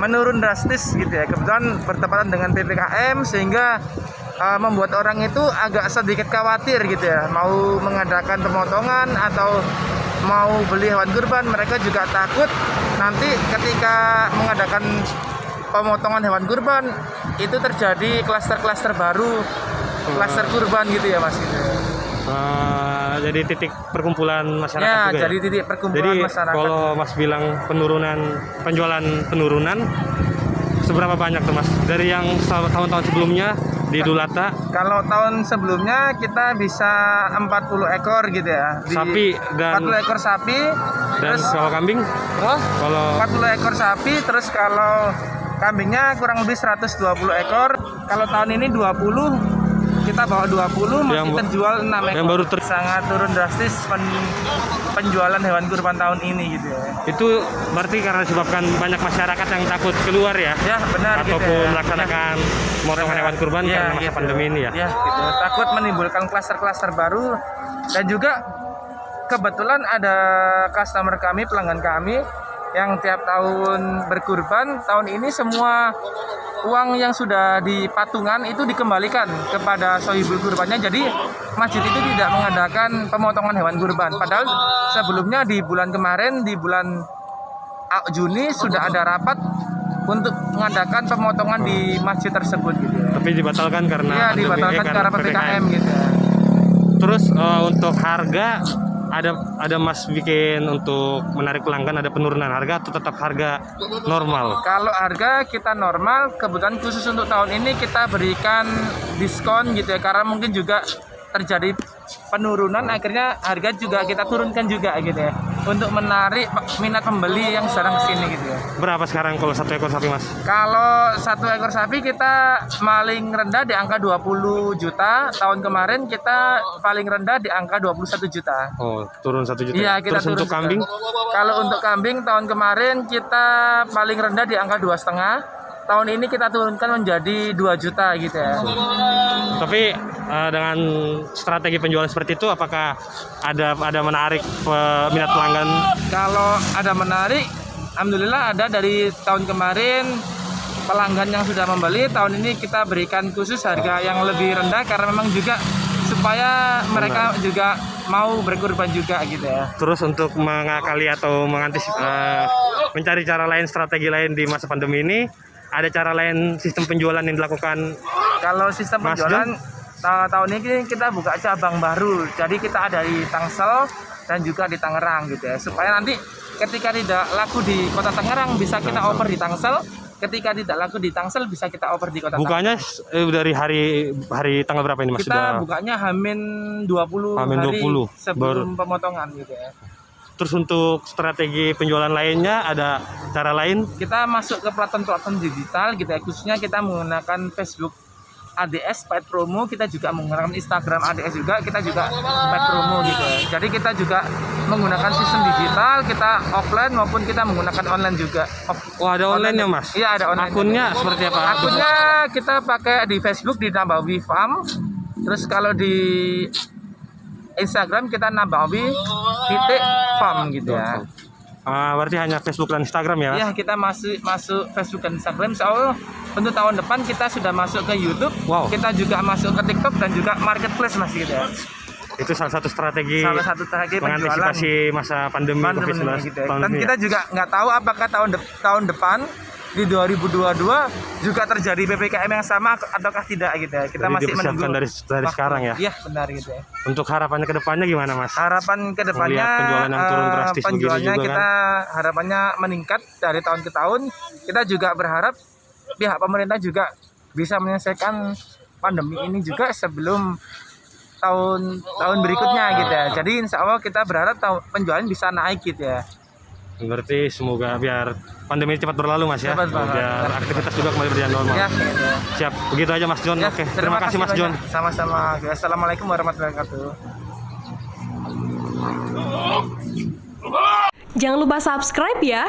menurun drastis gitu ya. Kebetulan bertepatan dengan PPKM sehingga membuat orang itu agak sedikit khawatir gitu ya, mau mengadakan pemotongan atau mau beli hewan kurban. Mereka juga takut nanti ketika mengadakan pemotongan hewan kurban itu terjadi klaster-klaster baru, klaster kurban gitu ya Mas gitu. Jadi titik perkumpulan masyarakat Ya, juga jadi ya? titik perkumpulan Jadi masyarakat. kalau Mas bilang penjualan penurunan, seberapa banyak tuh Mas? Dari yang tahun-tahun sebelumnya di Idul Adha? Kalau tahun sebelumnya kita bisa 40 ekor gitu ya. Sapi dan 40 ekor sapi. Dan kalau kambing? Oh, Kalau 40 ekor sapi, terus kalau kambingnya kurang lebih 120 ekor. Kalau tahun ini 20, kita bawa 20 masih terjual 6 ekor. Yang baru sangat turun drastis penjualan hewan kurban tahun ini gitu ya. itu berarti karena disebabkan banyak masyarakat yang takut keluar ya? Ya benar Ataupun gitu ya. melaksanakan pemotongan hewan kurban Ya, karena masa gitu. pandemi ini ya? Ya gitu. Takut menimbulkan klaster-klaster baru. Dan juga kebetulan ada customer kami, pelanggan kami yang tiap tahun berkurban. Tahun ini semua uang yang sudah di patungan itu dikembalikan kepada sohibul kurbannya. Jadi masjid itu tidak mengadakan pemotongan hewan kurban. Padahal sebelumnya di bulan kemarin, di bulan Juni sudah ada rapat untuk mengadakan pemotongan di masjid tersebut gitu ya. Tapi dibatalkan karena Ya dibatalkan karena PPKM gitu ya. Terus untuk harga ada Mas bikin untuk menarik pelanggan, ada penurunan harga atau tetap harga normal? Kalau harga kita normal, kebetulan khusus untuk tahun ini kita berikan diskon gitu ya, karena mungkin juga terjadi penurunan, akhirnya harga juga kita turunkan juga gitu ya, untuk menarik minat pembeli yang sedang kesini gitu ya. Berapa sekarang kalau satu ekor sapi Mas? Kalau satu ekor sapi kita paling rendah di angka 20 juta. Tahun kemarin kita paling rendah di angka 21 juta. Oh, turun 1 juta. Iya, kita Terus turun untuk juga. kambing? Kalau untuk kambing tahun kemarin kita paling rendah di angka 2,5. Tahun ini kita turunkan menjadi 2 juta gitu ya. Tapi dengan strategi penjualan seperti itu, apakah ada menarik minat pelanggan? Kalau ada menarik, alhamdulillah ada. Dari tahun kemarin pelanggan yang sudah membeli, tahun ini kita berikan khusus harga yang lebih rendah karena memang juga supaya mereka juga mau berkurban juga gitu ya. Terus untuk mengakali atau mencari cara lain, strategi lain di masa pandemi ini, ada cara lain sistem penjualan yang dilakukan? Kalau sistem Mas penjualan tahun ini kita buka cabang baru. Jadi kita ada di Tangsel dan juga di Tangerang gitu ya. Supaya nanti ketika tidak laku di Kota Tangerang bisa kita oper di Tangsel. Ketika tidak laku di Tangsel bisa kita oper di Kota Bukanya Tangerang. dari hari tanggal berapa ini Mas? Kita bukanya Hamin 20 Hamin hari 20 sebelum pemotongan gitu ya. Terus untuk strategi penjualan lainnya, ada cara lain? Kita masuk ke platform-platform digital gitu ya. Khususnya kita menggunakan Facebook ADS paid promo, kita juga menggunakan Instagram ADS juga, kita juga paid promo gitu ya. Jadi kita juga menggunakan sistem digital, kita offline maupun kita menggunakan online juga. Oh, ada online ya Mas? Iya, ada online. Akunnya seperti apa? Akunnya kita pakai di Facebook di Nabawi Farm. Terus kalau di Instagram kita nabawi.farm gitu ya. Berarti hanya Facebook dan Instagram ya? Ya, kita masuk Facebook dan Instagram. Insya Allah untuk tahun depan kita sudah masuk ke YouTube. Wow. Kita juga masuk ke TikTok dan juga Marketplace Mas gitu ya. Itu salah satu strategi mengantisipasi masa pandemi COVID-19 gitu ya. tahun Dan ini kita juga nggak tahu apakah tahun depan di 2022 juga terjadi PPKM yang sama ataukah tidak gitu ya. Kita Jadi masih menunggu dari sekarang ya. Iya, benar gitu ya. Untuk harapannya ke depannya gimana Mas? Harapan ke depannya Melihat penjualan yang turun drastis begini penjualnya juga kita harapannya meningkat dari tahun ke tahun. Kita juga berharap pihak pemerintah juga bisa menyelesaikan pandemi ini juga sebelum tahun berikutnya gitu ya. Jadi insya Allah kita berharap penjualan bisa naik gitu ya. Berarti semoga biar pandemi ini cepat berlalu Mas ya. Cepat berlalu. Biar aktivitas juga kembali berjalan normal. Ya, gitu. Siap, begitu aja Mas John. Ya, Oke, terima kasih Mas John. banyak. Sama-sama. Assalamualaikum warahmatullahi wabarakatuh. Jangan lupa subscribe ya.